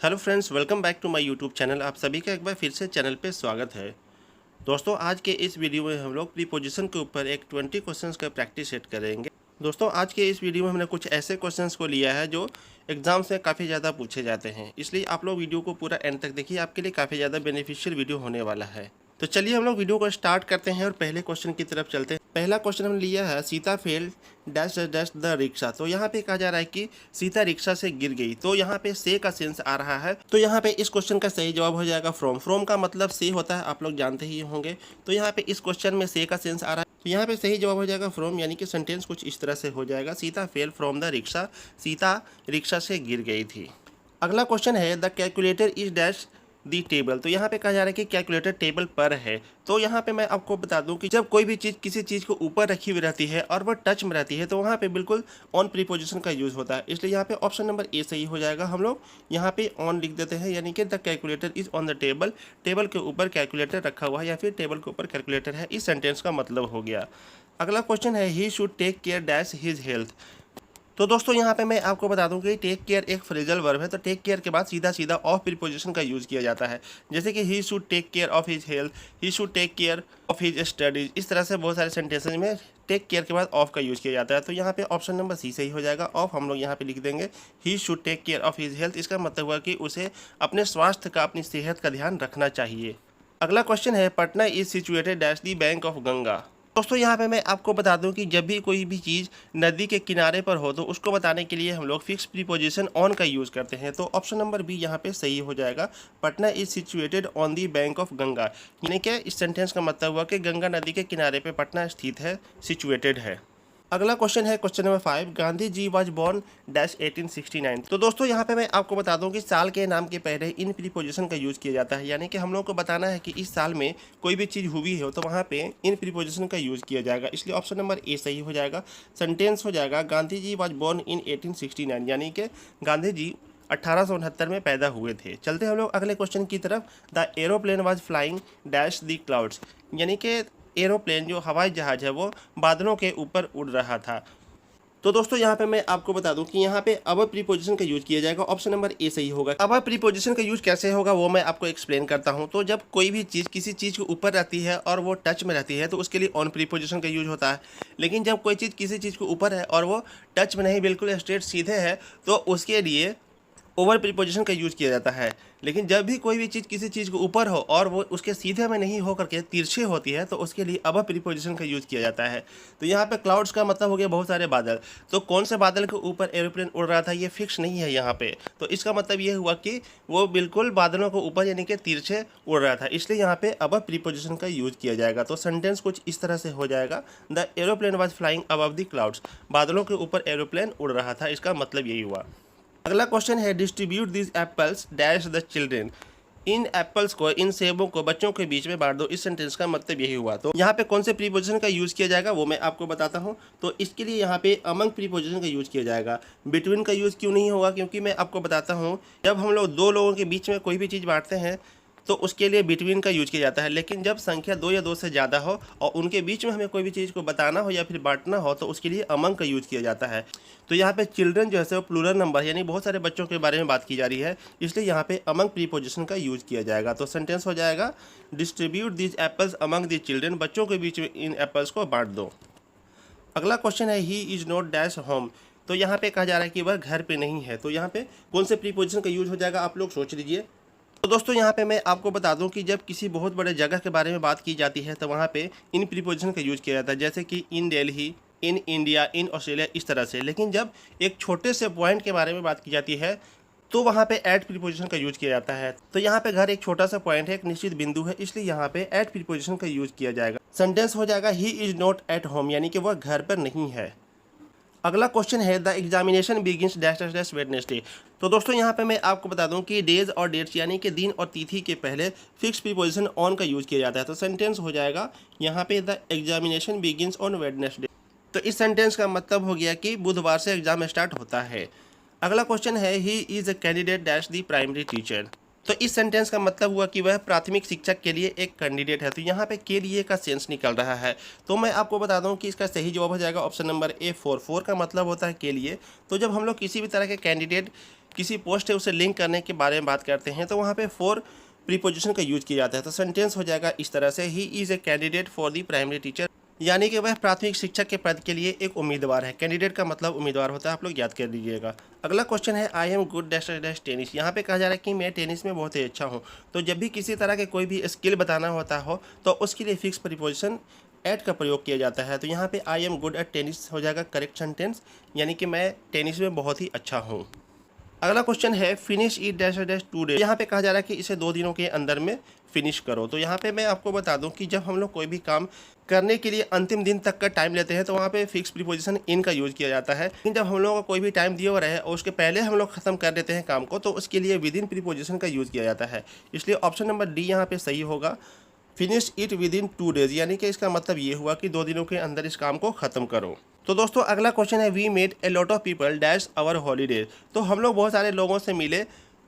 Hello friends, welcome back to my YouTube channel. आप सभी का एक बार फिर से चैनल पे स्वागत है। दोस्तों, आज के इस वीडियो में हम लोग प्रीपोजिशन के ऊपर एक 20 क्वेश्चंस का प्रैक्टिस सेट करेंगे। दोस्तों, आज के इस वीडियो में हमने कुछ ऐसे क्वेश्चंस को लिया है जो एग्जाम से काफ़ी ज़्यादा पूछे जाते हैं, इसलिए आप लोग वीडियो को पूरा एंड तक देखिए, आपके लिए काफ़ी ज़्यादा बेनिफिशियल वीडियो होने वाला है। तो चलिए हम लोग वीडियो को स्टार्ट करते हैं और पहले क्वेश्चन की तरफ चलते हैं। पहला क्वेश्चन हमने लिया है, Sita fail dash dash the rickshaw. तो यहाँ पे कहा जा रहा है कि सीता रिक्शा से गिर गई। तो यहाँ पे से का सेंस आ रहा है, तो यहाँ पे इस क्वेश्चन का सही जवाब हो जाएगा फ्रॉम। फ्रॉम का मतलब से होता है, आप लोग जानते ही होंगे। तो यहाँ पे इस क्वेश्चन में से का सेंस आ रहा है, तो यहाँ पे सही जवाब हो जाएगा फ्रॉम, यानी कि सेंटेंस कुछ इस तरह से हो जाएगा, Sita fell from the rickshaw. Sita rickshaw से गिर गई थी। अगला क्वेश्चन है, the calculator is dash the table. तो यहाँ पे कहा जा रहा है कि कैलकुलेटर टेबल पर है। तो यहाँ पे मैं आपको बता दूं कि जब कोई भी चीज़ किसी चीज़ को ऊपर रखी हुई रहती है और वह टच में रहती है, तो वहाँ पे बिल्कुल ऑन प्रीपोजिशन का यूज़ होता है। इसलिए यहाँ पे ऑप्शन नंबर ए सही हो जाएगा। हम लोग यहाँ पे ऑन लिख देते हैं, यानी कि the calculator is on the table. Table के ऊपर कैलकुलेटर रखा हुआ है या फिर टेबल के ऊपर कैलकुलेटर है, इस सेंटेंस का मतलब हो गया। अगला क्वेश्चन है, he should take care dash his health. तो दोस्तों, यहाँ पे मैं आपको बता दूं कि टेक केयर एक फ्रेजल वर्ब है। तो टेक केयर के बाद सीधा सीधा ऑफ प्रीपोजिशन का यूज़ किया जाता है, जैसे कि he should take care of his health, he should take care of his studies. इस तरह से बहुत सारे सेंटेंसेज में टेक केयर के बाद ऑफ का यूज़ किया जाता है। तो यहाँ पे ऑप्शन नंबर सी सही हो जाएगा। ऑफ हम लोग यहाँ पे लिख देंगे, he should take care of his health. इसका मतलब हुआ कि उसे अपने स्वास्थ्य का, अपनी सेहत का ध्यान रखना चाहिए। अगला क्वेश्चन है, Patna is situated dash the bank of Ganga. दोस्तों, यहाँ पे मैं आपको बता दूं कि जब भी कोई भी चीज़ नदी के किनारे पर हो, तो उसको बताने के लिए हम लोग फिक्स प्रीपोजिशन ऑन का यूज़ करते हैं। तो ऑप्शन नंबर बी यहाँ पे सही हो जाएगा, Patna is situated on the bank of Ganga. यानी कि इस सेंटेंस का मतलब हुआ कि गंगा नदी के किनारे पे पटना स्थित है, सिचुएटेड है। अगला क्वेश्चन है, question number 5, Gandhi ji was born dash 1869। तो दोस्तों, यहाँ पे मैं आपको बता दूं कि साल के नाम के पहले इन प्रीपोजिशन का यूज़ किया जाता है, यानी कि हम लोग को बताना है कि इस साल में कोई भी चीज़ हुई हो तो वहाँ पे इन प्रीपोजिशन का यूज़ किया जाएगा। इसलिए ऑप्शन नंबर ए सही हो जाएगा। सेंटेंस हो जाएगा, Gandhi ji was born in 1869, यानी कि गांधी जी 1869 में पैदा हुए थे। चलते हम लोग अगले क्वेश्चन की तरफ। The aeroplane was flying dash the clouds. यानी कि एरोप्लेन जो हवाई जहाज़ है वो बादलों के ऊपर उड़ रहा था। तो दोस्तों, यहाँ पे मैं आपको बता दूं कि यहाँ पे अब प्रीपोजिशन का यूज़ किया जाएगा। ऑप्शन नंबर ए सही होगा। अब प्रीपोजिशन का यूज़ कैसे होगा वो मैं आपको एक्सप्लेन करता हूँ। तो जब कोई भी चीज़ किसी चीज़ के ऊपर रहती है और वो टच में रहती है, तो उसके लिए ऑन प्रीपोजिशन का यूज होता है। लेकिन जब कोई चीज़ किसी चीज़ के ऊपर है और वो टच में नहीं, बिल्कुल स्ट्रेट सीधे है, तो उसके लिए ओवर प्रीपोजिशन का यूज़ किया जाता है। लेकिन जब भी कोई भी चीज़ किसी चीज़ के ऊपर हो और वो उसके सीधे में नहीं हो करके तिरछे होती है, तो उसके लिए अब प्रीपोजिशन का यूज़ किया जाता है। तो यहाँ पे क्लाउड्स का मतलब हो गया बहुत सारे बादल। तो कौन से बादल के ऊपर एरोप्लेन उड़ रहा था ये फिक्स नहीं है यहाँ पे। तो इसका मतलब ये हुआ कि वो बिल्कुल बादलों के ऊपर, यानी कि तिरछे उड़ रहा था, इसलिए यहाँ पे अब प्रीपोजिशन का यूज़ किया जाएगा। तो सेंटेंस कुछ इस तरह से हो जाएगा, the aeroplane was flying above the clouds. बादलों के ऊपर एरोप्लेन उड़ रहा था, इसका मतलब यही हुआ। अगला क्वेश्चन है, distribute this apples dash the children. In apples को, इन सेबों को बच्चों के बीच में बांट दो। इस सेंटेंस का मतलब यही हुआ। तो यहाँ पे कौन से प्रीपोजिशन का यूज़ किया जाएगा वो मैं आपको बताता हूँ। तो इसके लिए यहाँ पे अमंग प्रीपोजिशन का यूज़ किया जाएगा। बिटवीन का यूज़ क्यों नहीं होगा, क्योंकि मैं आपको बताता हूँ, जब हम लोग दो लोगों के बीच में कोई भी चीज़ बांटते हैं तो उसके लिए बिटवीन का यूज किया जाता है। लेकिन जब संख्या 2 या 2 से ज़्यादा हो और उनके बीच में हमें कोई भी चीज़ को बताना हो या फिर बांटना हो, तो उसके लिए अमंग का यूज किया जाता है। तो यहाँ पे चिल्ड्रन जो है वो प्लूरल नंबर, यानी बहुत सारे बच्चों के बारे में बात की जा रही है, इसलिए यहाँ पे अमंग प्रीपोजिशन का यूज किया जाएगा। तो सेंटेंस हो जाएगा, distribute this apples among the children. बच्चों के बीच में इन एप्पल्स को बांट दो। अगला क्वेश्चन है, he is not dash home. तो यहाँ पे कहा जा रहा है कि वह घर पे नहीं है। तो यहाँ पे कौन से प्रीपोजिशन का यूज हो जाएगा, आप लोग सोच लीजिए। तो दोस्तों, यहाँ पे मैं आपको बता दूं कि जब किसी बहुत बड़े जगह के बारे में बात की जाती है, तो वहाँ पे इन प्रीपोजिशन का यूज़ किया जाता है, जैसे कि in Delhi, in India, in Australia, इस तरह से। लेकिन जब एक छोटे से पॉइंट के बारे में बात की जाती है, तो वहाँ पे एट प्रीपोजिशन का यूज़ किया जाता है। तो यहाँ पे घर एक छोटा सा पॉइंट है, एक निश्चित बिंदु है, इसलिए यहाँ पे एट प्रीपोजिशन का यूज़ किया जाएगा। सेंटेंस हो जाएगा, he is not at home, यानी कि वह घर पर नहीं है। अगला क्वेश्चन है, the examination begins dash dash dash Wednesday. तो दोस्तों, यहाँ पे मैं आपको बता दूं कि डेज और डेट्स, यानी कि दिन और तिथि के पहले फिक्स प्रीपोजिशन ऑन का यूज़ किया जाता है। तो सेंटेंस हो जाएगा यहाँ पे, the examination begins on Wednesday. तो इस सेंटेंस का मतलब हो गया कि बुधवार से एग्जाम स्टार्ट होता है। अगला क्वेश्चन है, he is a candidate dash the primary teacher. तो इस सेंटेंस का मतलब हुआ कि वह प्राथमिक शिक्षक के लिए एक कैंडिडेट है। तो यहाँ पे के लिए का सेंस निकल रहा है। तो मैं आपको बता दूं कि इसका सही जवाब हो जाएगा ऑप्शन नंबर ए 4। 4 का मतलब होता है के लिए। तो जब हम लोग किसी भी तरह के कैंडिडेट किसी पोस्ट है उसे लिंक करने के बारे में बात करते हैं तो वहाँ पे फॉर प्रीपोजिशन का यूज किया जाता है। तो सेंटेंस हो जाएगा इस तरह से, he is a candidate for the primary teacher, यानी कि वह प्राथमिक शिक्षक के पद के लिए एक उम्मीदवार है। कैंडिडेट का मतलब उम्मीदवार होता है, आप लोग याद कर लीजिएगा। अगला क्वेश्चन है I am good dash dash tennis. यहाँ पे कहा जा रहा है कि मैं टेनिस में बहुत ही अच्छा हूँ। तो जब भी किसी तरह के कोई भी स्किल बताना होता हो तो उसके लिए फिक्स प्रीपोजिशन एट का प्रयोग किया जाता है। तो यहाँ पे I am good at tennis हो जाएगा करेक्ट सेंटेंस, यानी कि मैं टेनिस में बहुत ही अच्छा हूँ। अगला क्वेश्चन है finish it dash dash 2 days. यहाँ पे कहा जा रहा है कि इसे 2 दिनों के अंदर में फिनिश करो। तो यहाँ पे मैं आपको बता दूं कि जब हम लोग कोई भी काम करने के लिए अंतिम दिन तक का टाइम लेते हैं तो वहाँ पे फिक्स प्रीपोजिशन इन का यूज़ किया जाता है। लेकिन जब हम लोगों को कोई भी टाइम दिया हुआ रहे और उसके पहले हम लोग खत्म कर देते हैं काम को तो उसके लिए विद इन प्रीपोजिशन का यूज़ किया जाता है। इसलिए ऑप्शन नंबर डी यहाँ पे सही होगा, finish it with in 2 days, यानी कि इसका मतलब ये हुआ कि 2 दिनों के अंदर इस काम को ख़त्म करो। तो दोस्तों अगला क्वेश्चन है we met a lot of people dash our holidays. तो हम लोग बहुत सारे लोगों से मिले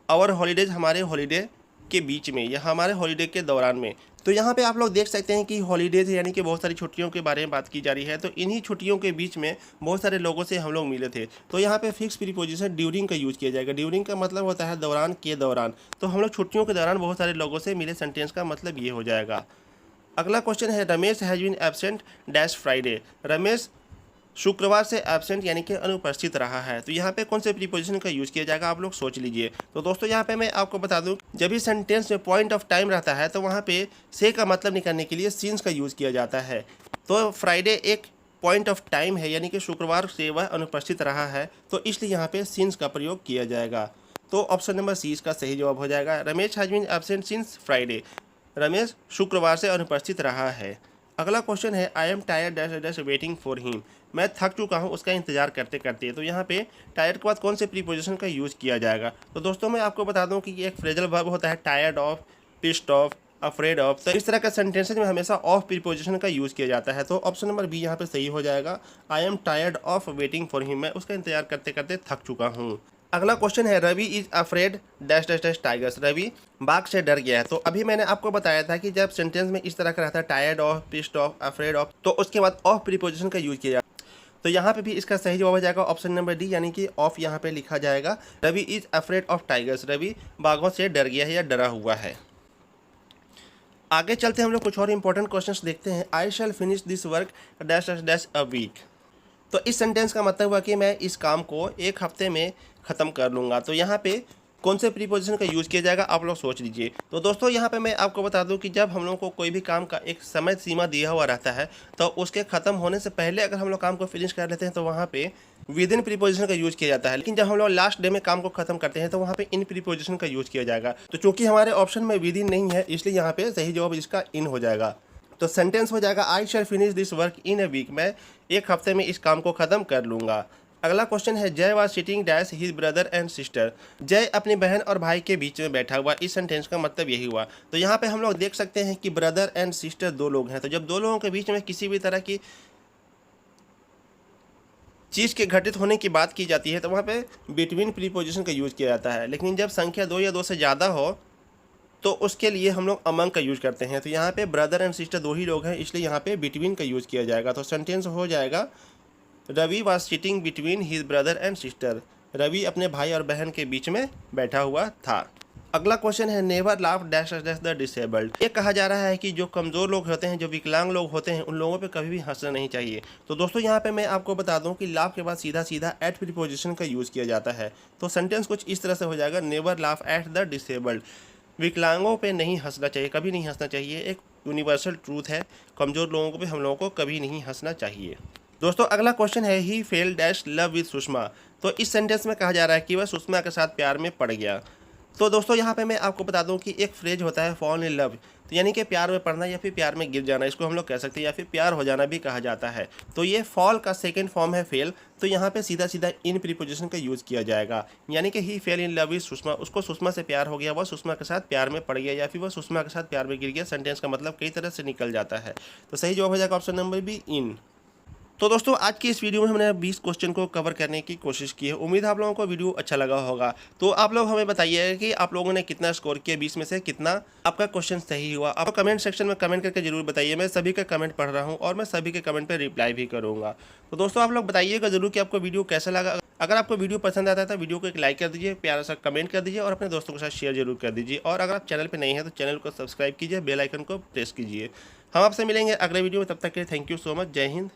आवर हॉलीडेज, हमारे हॉलीडे के बीच में या हमारे हॉलीडे के दौरान में। तो यहाँ पे आप लोग देख सकते हैं कि हॉलीडेज यानी कि बहुत सारी छुट्टियों के बारे में बात की जा रही है। तो इन्हीं छुट्टियों के बीच में बहुत सारे लोगों से हम लोग मिले थे। तो यहाँ पे फिक्स प्रीपोजिशन ड्यूरिंग का यूज़ किया जाएगा। ड्यूरिंग का मतलब होता है दौरान, के दौरान। तो हम लोग छुट्टियों के दौरान बहुत सारे लोगों से मिले, सेंटेंस का मतलब ये हो जाएगा। अगला क्वेश्चन है Ramesh has been absent dash Friday. Ramesh शुक्रवार से एब्सेंट यानी कि अनुपस्थित रहा है। तो यहाँ पे कौन से प्रीपोजिशन का यूज़ किया जाएगा, आप लोग सोच लीजिए। तो दोस्तों यहाँ पे मैं आपको बता दूँ, जब भी सेंटेंस में पॉइंट ऑफ टाइम रहता है तो वहाँ पे से का मतलब निकालने के लिए सिंस का यूज़ किया जाता है। तो फ्राइडे एक पॉइंट ऑफ टाइम है, यानी कि शुक्रवार से वह अनुपस्थित रहा है, तो इसलिए यहाँ पे सिंस का प्रयोग किया जाएगा। तो ऑप्शन नंबर सी इसका सही जवाब हो जाएगा। Ramesh has been absent since Friday. Ramesh शुक्रवार से अनुपस्थित रहा है। अगला क्वेश्चन है I am tired dash dash waiting for him. मैं थक चुका हूँ उसका इंतजार करते करते। तो यहाँ पे टायर्ड के बाद कौन से प्रीपोजिशन का यूज़ किया जाएगा। तो दोस्तों मैं आपको बता दूँ कि ये एक फ्रेजल वर्ब होता है, tired of, pissed off, afraid of. तो इस तरह का सेंटेंसेज में हमेशा ऑफ प्रीपोजिशन का यूज़ किया जाता है। तो ऑप्शन नंबर बी यहाँ पे सही हो जाएगा, आई am tired of waiting for him. मैं उसका इंतजार करते करते थक चुका हूँ। अगला क्वेश्चन है Ravi is afraid dash dash dash tigers. Ravi बाघ से डर गया है। तो अभी मैंने आपको बताया था कि जब सेंटेंस में इस तरह का रहता है tired of, pissed off, afraid of, तो उसके बाद ऑफ प्रीपोजिशन का यूज किया जाता है। तो यहाँ पे भी इसका सही जवाब हो जाएगा ऑप्शन नंबर डी, यानी कि ऑफ यहाँ पे लिखा जाएगा। Ravi is afraid of tigers. Ravi बाघों से डर गया है या डरा हुआ है। आगे चलते हम लोग कुछ और इंपॉर्टेंट क्वेश्चंस देखते हैं। I shall finish this work dash dash dash a week. तो इस सेंटेंस का मतलब हुआ कि मैं इस काम को एक हफ्ते में ख़त्म कर लूँगा। तो यहाँ पे कौन से प्रीपोजिशन का यूज़ किया जाएगा, आप लोग सोच लीजिए। तो दोस्तों यहाँ पे मैं आपको बता दूँ कि जब हम लोग को कोई भी काम का एक समय सीमा दिया हुआ रहता है तो उसके ख़त्म होने से पहले अगर हम लोग काम को फिनिश कर लेते हैं तो वहाँ पे विद इन प्रीपोजिशन का यूज़ किया जाता है। लेकिन जब हम लोग लास्ट डे में काम को ख़त्म करते हैं तो वहाँ पे इन प्रीपोजिशन का यूज़ किया जाएगा। तो चूँकि हमारे ऑप्शन में विद इन नहीं है इसलिए यहाँ पे सही जवाब इसका इन हो जाएगा। तो सेंटेंस हो जाएगा I shall finish this work in a week. मैं एक हफ्ते में इस काम को ख़त्म कर लूँगा। अगला क्वेश्चन है जय was sitting dash his brother and sister. जय अपनी बहन और भाई के बीच में बैठा हुआ। इस सेंटेंस का मतलब यही हुआ। तो यहाँ पे हम लोग देख सकते हैं कि ब्रदर एंड सिस्टर 2 लोग हैं। तो जब 2 लोगों के बीच में किसी भी तरह की चीज़ के घटित होने की बात की जाती है तो वहाँ पे बिटवीन प्रीपोजिशन का यूज़ किया जाता है। लेकिन जब संख्या 2 या 2 से ज़्यादा हो तो उसके लिए हम लोग अमंग का यूज़ करते हैं। तो यहाँ पे ब्रदर एंड सिस्टर 2 ही लोग हैं, इसलिए यहाँ पे बिटवीन का यूज़ किया जाएगा। तो सेंटेंस हो जाएगा Ravi was sitting between his brother and sister. Ravi अपने भाई और बहन के बीच में बैठा हुआ था। अगला क्वेश्चन है never laugh dash dash the disabled. ये कहा जा रहा है कि जो कमज़ोर लोग होते हैं, जो विकलांग लोग होते हैं, उन लोगों पे कभी भी हंसना नहीं चाहिए। तो दोस्तों यहाँ पे मैं आपको बता दूं कि लाफ के बाद सीधा सीधा एट प्रीपोजिशन का यूज़ किया जाता है। तो सेंटेंस कुछ इस तरह से हो जाएगा never laugh at the disabled. विकलांगों पे नहीं हंसना चाहिए, कभी नहीं हंसना चाहिए। एक यूनिवर्सल ट्रूथ है, कमज़ोर लोगों पे हम लोगों को कभी नहीं हंसना चाहिए। दोस्तों अगला क्वेश्चन है he fell dash love with Sushma. तो इस सेंटेंस में कहा जा रहा है कि वह सुषमा के साथ प्यार में पड़ गया। तो दोस्तों यहाँ पे मैं आपको बता दूं कि एक फ्रेज होता है फॉल इन लव, तो यानी कि प्यार में पड़ना या फिर प्यार में गिर जाना, इसको हम लोग कह सकते हैं, या फिर प्यार हो जाना भी कहा जाता है। तो ये फॉल का सेकंड फॉर्म है फेल। तो यहाँ पे सीधा सीधा इन प्रीपोजिशन का यूज़ किया जाएगा, यानी कि he fell in love with Sushma. उसको सुषमा से प्यार हो गया, वह सुषमा के साथ प्यार में पड़ गया, या फिर वह सुषमा के साथ प्यार में गिर गया। सेंटेंस का मतलब कई तरह से निकल जाता है। तो सही जवाब हो जाएगा ऑप्शन नंबर बी इन। तो दोस्तों आज की इस वीडियो में हमने 20 क्वेश्चन को कवर करने की कोशिश की है। उम्मीद है आप लोगों को वीडियो अच्छा लगा होगा। तो आप लोग हमें बताइए कि आप लोगों ने कितना स्कोर किया, 20 में से कितना आपका क्वेश्चन सही हुआ। आप कमेंट सेक्शन में कमेंट करके जरूर बताइए। मैं सभी का कमेंट पढ़ रहा हूँ और मैं सभी के कमेंट पर रिप्लाई भी करूँगा। तो दोस्तों आप लोग बताइएगा जरूर कि आपको वीडियो कैसा लगा। अगर आपको वीडियो पसंद आता है तो वीडियो को एक लाइक कर दीजिए, प्यारा सा कमेंट कर दीजिए और अपने दोस्तों के साथ शेयर जरूर कर दीजिए। और अगर आप चैनल पर नहीं हैं तो चैनल को सब्सक्राइब कीजिए, बेल आइकन को प्रेस कीजिए। हम आपसे मिलेंगे अगले वीडियो में, तब तक के लिए थैंक यू सो मच। जय हिंद,